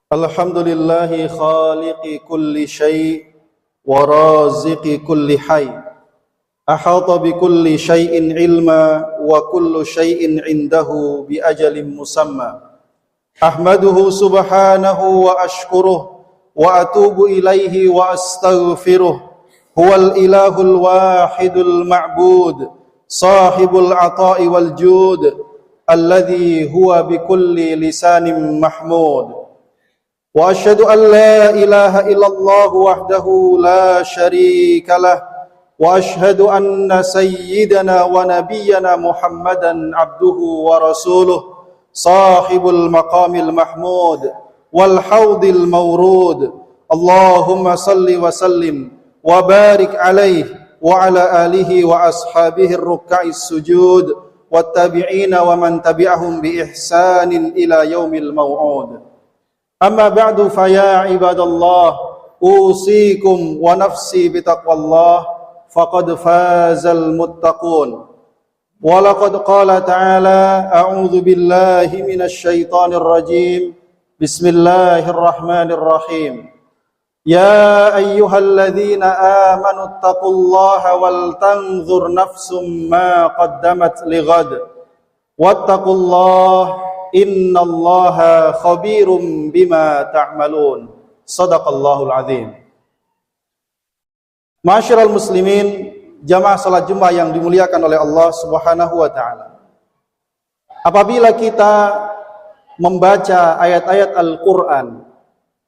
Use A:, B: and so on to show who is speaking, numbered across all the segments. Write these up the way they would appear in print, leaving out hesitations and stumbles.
A: Alhamdulillahi khaliqi kulli syai' wa raziqi kulli hayy. Ahata bi kulli syai'in ilma wa kullu syai'in indahu bi ajalin musamma. Ahmaduhu subhanahu wa ashkuruh wa atubu ilaihi wa astaghfiruh. Huwal ilahul wahidul ma'bud, sahibul ata'i wal jud, alladhi huwa bi kulli lisanin mahmud. Wa asyhadu an la ilaha illallah wahdahu la syarika lah wa asyhadu anna sayyidana wa nabiyyana Muhammadan abduhu wa rasuluh sahibul maqamil mahmud wal haudil mawrud. Allahumma salli wa sallim wa barik alaihi wa ala alihi wa ashabihi ar-ruk'is sujud wat tabi'ina wa man tabi'ahum bi ihsanin ila yaumil maw'ud. Amma ba'du faya ibadallah, usikum wa nafsi bitaqwallah, faqad fazal muttaqun. Wa laqad qala ta'ala, a'udzu billahi minasy syaithanir rajim. Bismillahirrahmanirrahim. Ya ayyuhalladzina amanu taqullaha wal tanzur nafsum ma qaddamat lighad. Wattaqullaha innallaha khabirum bima ta'malun. Shadaqallahul azim. Ma'asyiral muslimin, jamaah salat Jumat yang dimuliakan oleh Allah Subhanahu wa taala. Apabila kita membaca ayat-ayat Al-Qur'an,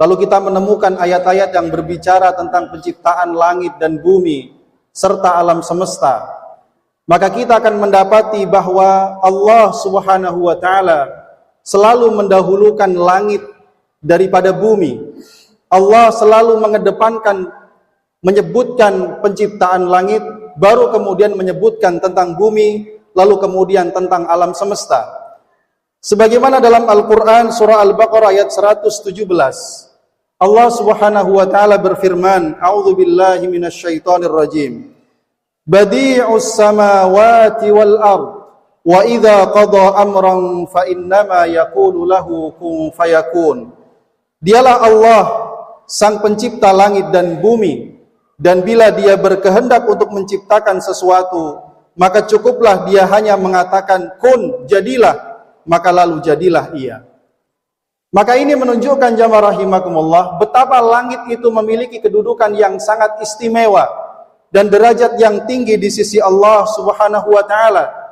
A: lalu kita menemukan ayat-ayat yang berbicara tentang penciptaan langit dan bumi serta alam semesta, maka kita akan mendapati bahwa Allah Subhanahu wa taala selalu mendahulukan langit daripada bumi. Allah selalu menyebutkan penciptaan langit, baru kemudian menyebutkan tentang bumi, lalu kemudian tentang alam semesta. Sebagaimana dalam Al-Quran surah Al-Baqarah ayat 117, Allah Subhanahu wa taala berfirman, A'udzu billahi minasyaitonir rajim. Badi'us samawati wal ard, wa idza qada amran fa innama yaqulu lahu kun fayakun. Dialah Allah sang pencipta langit dan bumi, dan bila dia berkehendak untuk menciptakan sesuatu, maka cukuplah dia hanya mengatakan kun, jadilah, maka lalu jadilah ia. Maka ini menunjukkan jamaah rahimakumullah betapa langit itu memiliki kedudukan yang sangat istimewa dan derajat yang tinggi di sisi Allah Subhanahu wa taala.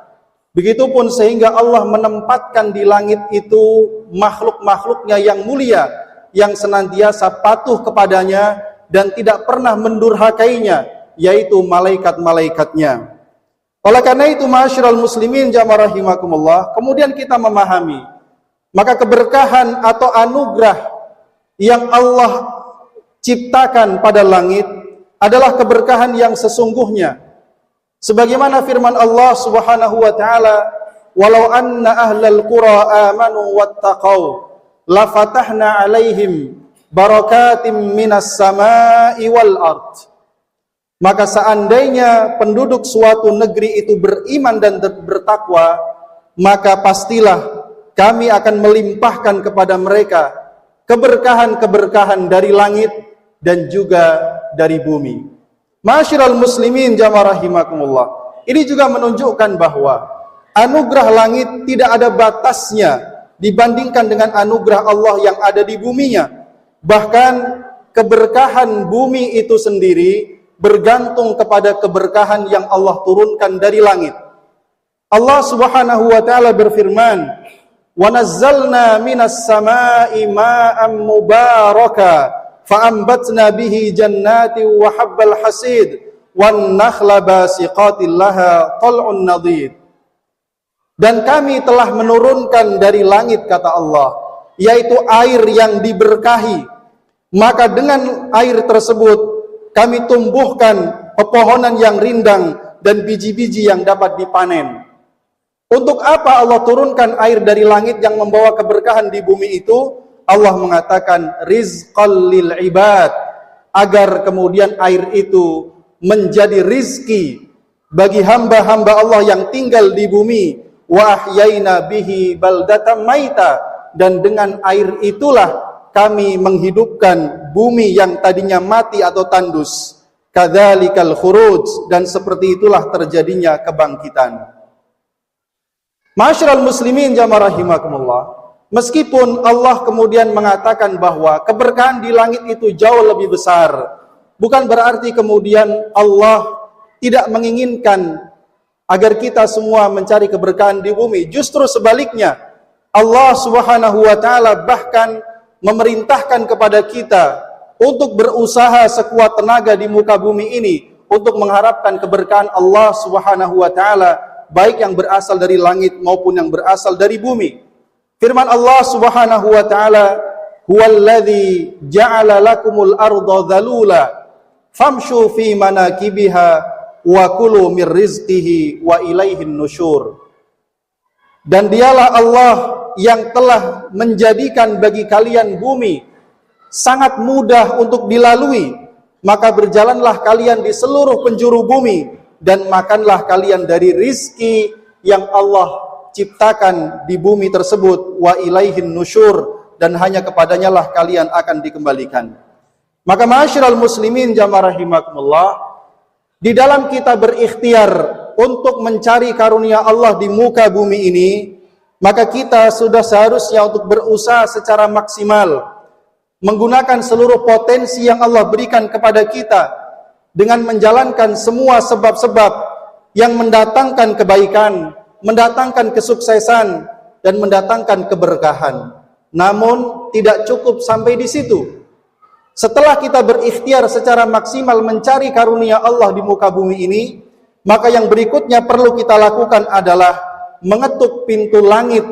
A: Begitupun sehingga Allah menempatkan di langit itu makhluk-makhluknya yang mulia, yang senantiasa patuh kepadanya dan tidak pernah mendurhakainya, yaitu malaikat-malaikatnya. Oleh karena itu, ma'asyiral muslimin jamaah rahimakumullah, kemudian kita memahami, maka keberkahan atau anugerah yang Allah ciptakan pada langit adalah keberkahan yang sesungguhnya. Sebagaimana firman Allah Subhanahu wa taala, "Walau anna ahlal qura amanu wattaqau, la fatahna 'alaihim barakatim minas sama'i wal ard." Maka seandainya penduduk suatu negeri itu beriman dan bertakwa, maka pastilah kami akan melimpahkan kepada mereka keberkahan-keberkahan dari langit dan juga dari bumi. Ma'asyiral muslimin jamaah rahimakumullah, ini juga menunjukkan bahwa anugerah langit tidak ada batasnya dibandingkan dengan anugerah Allah yang ada di buminya. Bahkan keberkahan bumi itu sendiri bergantung kepada keberkahan yang Allah turunkan dari langit. Allah Subhanahu wa taala berfirman, "Wa nazzalna minas samaa'i maa'an mubaraka fa'ambatna bihi jannati wa habbal hasid wan nakhla basiqatil laha tal'un nadid." Dan kami telah menurunkan dari langit, kata Allah, yaitu air yang diberkahi. Maka dengan air tersebut kami tumbuhkan pepohonan yang rindang dan biji-biji yang dapat dipanen. Untuk apa Allah turunkan air dari langit yang membawa keberkahan di bumi itu? Allah mengatakan rizqal lil ibad, agar kemudian air itu menjadi rizki bagi hamba-hamba Allah yang tinggal di bumi. Wa ahyaina bihi baldatan maita, dan dengan air itulah kami menghidupkan bumi yang tadinya mati atau tandus. Kadzalikal khuruj, dan seperti itulah terjadinya kebangkitan. Ma'asyiral muslimin jamaah rahimakumullah, meskipun Allah kemudian mengatakan bahwa keberkahan di langit itu jauh lebih besar, bukan berarti kemudian Allah tidak menginginkan agar kita semua mencari keberkahan di bumi. Justru sebaliknya, Allah Subhanahu wa taala bahkan memerintahkan kepada kita untuk berusaha sekuat tenaga di muka bumi ini untuk mengharapkan keberkahan Allah Subhanahu wa taala, baik yang berasal dari langit maupun yang berasal dari bumi. Firman Allah Subhanahu wa taala, "Huwallazi ja'ala lakumul arda dzalula famshu fi manakibiha wa kulu mir rizqihi wa ilaihin nusyur." Dan dialah Allah yang telah menjadikan bagi kalian bumi sangat mudah untuk dilalui, maka berjalanlah kalian di seluruh penjuru bumi dan makanlah kalian dari rizki yang Allah ciptakan di bumi tersebut, wa ilaihin nusyur, dan hanya kepadanya lah kalian akan dikembalikan. Maka ma'asyiral muslimin jamaah rahimakumullah, di dalam kita berikhtiar untuk mencari karunia Allah di muka bumi ini, maka kita sudah seharusnya untuk berusaha secara maksimal menggunakan seluruh potensi yang Allah berikan kepada kita dengan menjalankan semua sebab-sebab yang mendatangkan kebaikan, mendatangkan kesuksesan, dan mendatangkan keberkahan. Namun tidak cukup sampai di situ. Setelah kita berikhtiar secara maksimal mencari karunia Allah di muka bumi ini, maka yang berikutnya perlu kita lakukan adalah mengetuk pintu langit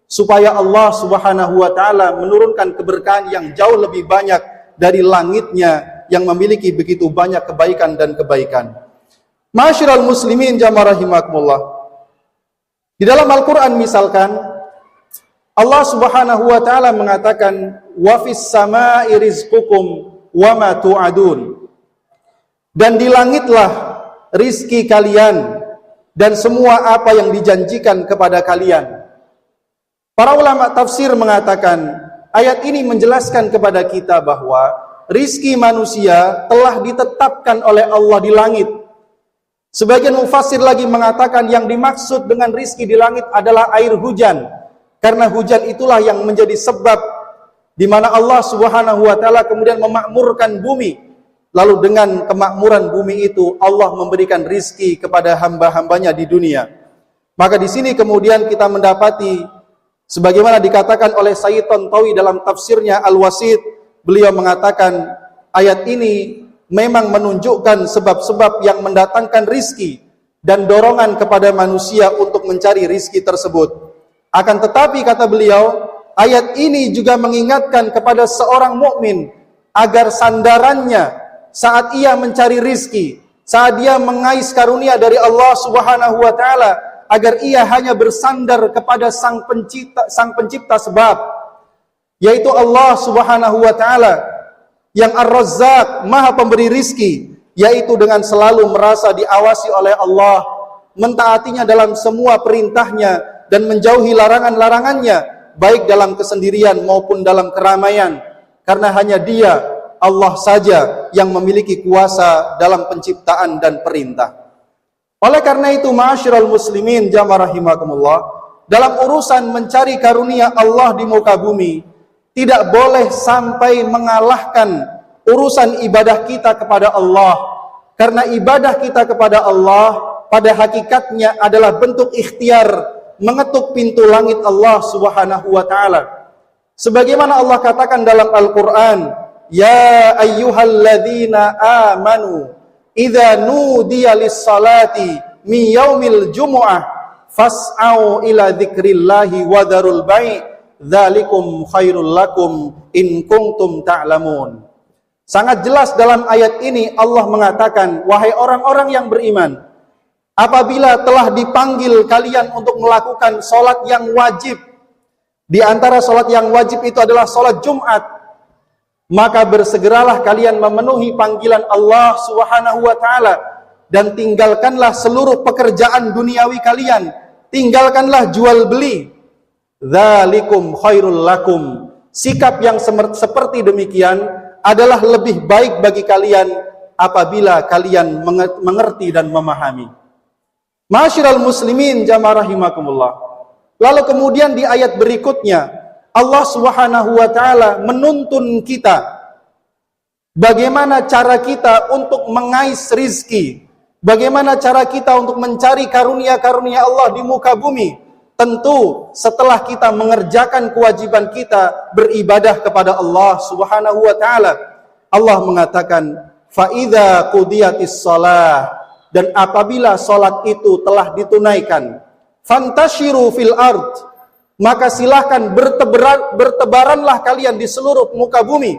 A: supaya Allah Subhanahu wa taala menurunkan keberkahan yang jauh lebih banyak dari langitnya yang memiliki begitu banyak kebaikan dan kebaikan. Ma'asyiral muslimin jamaah rahimakumullah, di dalam Al-Qur'an misalkan Allah Subhanahu wa taala mengatakan, "Wa fis samaa'i rizqukum wa ma tu'adun." Dan di langitlah rizki kalian dan semua apa yang dijanjikan kepada kalian. Para ulama tafsir mengatakan, ayat ini menjelaskan kepada kita bahwa rizki manusia telah ditetapkan oleh Allah di langit. Sebagian mufassir lagi mengatakan yang dimaksud dengan rizki di langit adalah air hujan. Karena hujan itulah yang menjadi sebab di mana Allah Subhanahu wa taala kemudian memakmurkan bumi. Lalu dengan kemakmuran bumi itu Allah memberikan rizki kepada hamba-hambanya di dunia. Maka di sini kemudian kita mendapati sebagaimana dikatakan oleh Sayyid Tantawi dalam tafsirnya Al-Wasit, beliau mengatakan ayat ini memang menunjukkan sebab-sebab yang mendatangkan rizki dan dorongan kepada manusia untuk mencari rizki tersebut. Akan tetapi kata beliau, ayat ini juga mengingatkan kepada seorang mukmin agar sandarannya saat ia mencari rizki, saat dia mengais karunia dari Allah Subhanahu wa taala, agar ia hanya bersandar kepada sang pencipta sebab, yaitu Allah Subhanahu wa taala yang Ar-Razzaq, Maha Pemberi rizki, yaitu dengan selalu merasa diawasi oleh Allah, mentaatinya dalam semua perintahnya dan menjauhi larangan-larangannya, baik dalam kesendirian maupun dalam keramaian, karena hanya Dia, Allah saja yang memiliki kuasa dalam penciptaan dan perintah. Oleh karena itu, ma'asyiral muslimin jamaah rahimakumullah, dalam urusan mencari karunia Allah di muka bumi, tidak boleh sampai mengalahkan urusan ibadah kita kepada Allah. Karena ibadah kita kepada Allah pada hakikatnya adalah bentuk ikhtiar mengetuk pintu langit Allah Subhanahu wa taala. Sebagaimana Allah katakan dalam Al-Qur'an, "Ya ayyuhalladzina amanu idza nudiya lis-salati min yaumil jumu'ah fas'au ila dzikrillahi wa dzarul bai' dzalikum khairul lakum in kuntum ta'lamun." Sangat jelas dalam ayat ini Allah mengatakan, wahai orang-orang yang beriman, apabila telah dipanggil kalian untuk melakukan salat yang wajib, di antara salat yang wajib itu adalah salat Jumat, maka bersegeralah kalian memenuhi panggilan Allah Subhanahu wa taala dan tinggalkanlah seluruh pekerjaan duniawi kalian, tinggalkanlah jual beli. Dzalikum khairul lakum, Sikap yang seperti demikian adalah lebih baik bagi kalian apabila kalian mengerti dan memahami. Ma'asyiral muslimin jamaah rahimakumullah. Lalu kemudian di ayat berikutnya Allah Subhanahu wa taala menuntun kita bagaimana cara kita untuk mengais rizki, bagaimana cara kita untuk mencari karunia-karunia Allah di muka bumi. Tentu setelah kita mengerjakan kewajiban kita beribadah kepada Allah Subhanahu wa taala. Allah mengatakan, "Fa idza qudiyatis shalah," dan apabila salat itu telah ditunaikan, "fantashiru fil ard," maka silahkan bertebaranlah kalian di seluruh muka bumi.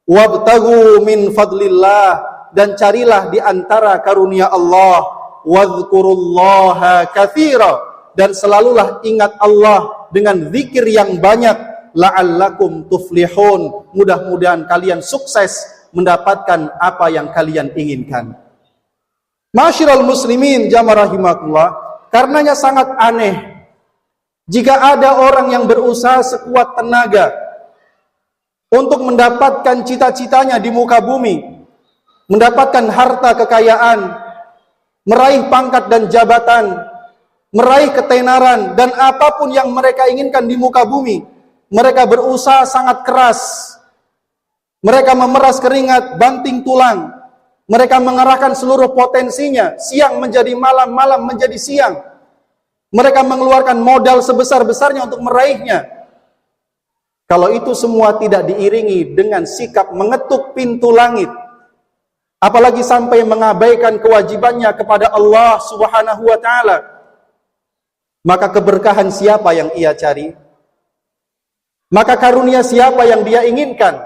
A: "Wabtaghu min fadlillah," dan carilah di antara karunia Allah. "Wadhkurullaha katsira," dan selalulah ingat Allah dengan zikir yang banyak. "La'allakum tuflihun," mudah-mudahan kalian sukses mendapatkan apa yang kalian inginkan. Ma'asyiral muslimin jamaah rahimakumullah, karenanya sangat aneh jika ada orang yang berusaha sekuat tenaga untuk mendapatkan cita-citanya di muka bumi, mendapatkan harta kekayaan, meraih pangkat dan jabatan, meraih ketenaran, dan apapun yang mereka inginkan di muka bumi. Mereka berusaha sangat keras. Mereka memeras keringat, banting tulang. Mereka mengerahkan seluruh potensinya. Siang menjadi malam, malam menjadi siang. Mereka mengeluarkan modal sebesar-besarnya untuk meraihnya. Kalau itu semua tidak diiringi dengan sikap mengetuk pintu langit, apalagi sampai mengabaikan kewajibannya kepada Allah Subhanahu wa taala, maka keberkahan siapa yang ia cari? Maka karunia siapa yang dia inginkan?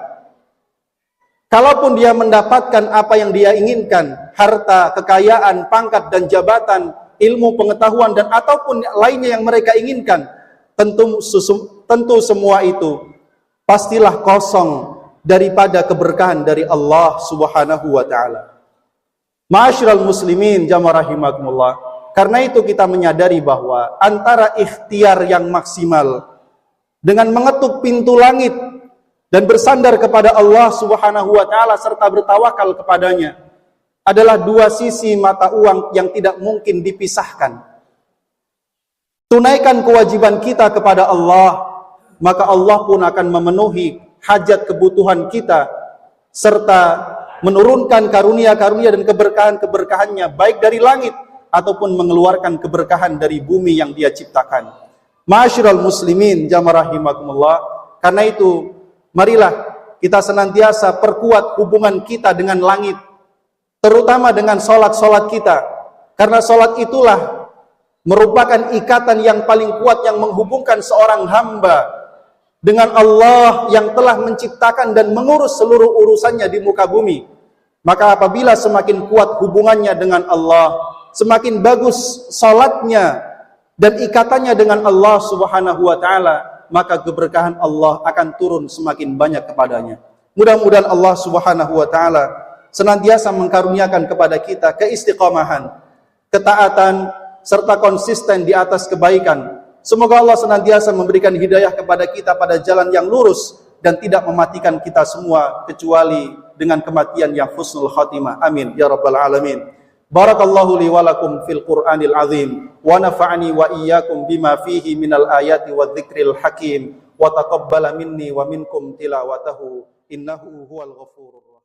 A: Kalaupun dia mendapatkan apa yang dia inginkan, harta, kekayaan, pangkat dan jabatan, ilmu, pengetahuan dan ataupun lainnya yang mereka inginkan, tentu semua itu pastilah kosong daripada keberkahan dari Allah Subhanahu wa taala. Ma'asyiral muslimin jamaah rahimakumullah. Karena itu kita menyadari bahwa antara ikhtiar yang maksimal dengan mengetuk pintu langit dan bersandar kepada Allah Subhanahu wa taala serta bertawakal kepadanya adalah dua sisi mata uang yang tidak mungkin dipisahkan. Tunaikan kewajiban kita kepada Allah, maka Allah pun akan memenuhi hajat kebutuhan kita serta menurunkan karunia-karunia dan keberkahan-keberkahannya baik dari langit ataupun mengeluarkan keberkahan dari bumi yang dia ciptakan. Ma'asyiral muslimin jamaah rahimakumullah. Karena itu, marilah kita senantiasa perkuat hubungan kita dengan langit, terutama dengan solat-solat kita. Karena solat itulah merupakan ikatan yang paling kuat yang menghubungkan seorang hamba dengan Allah yang telah menciptakan dan mengurus seluruh urusannya di muka bumi. Maka apabila semakin kuat hubungannya dengan Allah, semakin bagus salatnya dan ikatannya dengan Allah Subhanahu wa taala, maka keberkahan Allah akan turun semakin banyak kepadanya. Mudah-mudahan Allah Subhanahu wa taala senantiasa mengkaruniakan kepada kita keistiqomahan, ketaatan serta konsisten di atas kebaikan. Semoga Allah senantiasa memberikan hidayah kepada kita pada jalan yang lurus dan tidak mematikan kita semua kecuali dengan kematian yang husnul khatimah. Amin ya rabbal alamin. Barakallahu li wa lakum fil Qur'anil azim wa nafa'ani wa iyyakum bima fihi minal ayati wadh-dhikril hakim wa taqabbala minni wa minkum tilawatahu innahu huwal ghafurur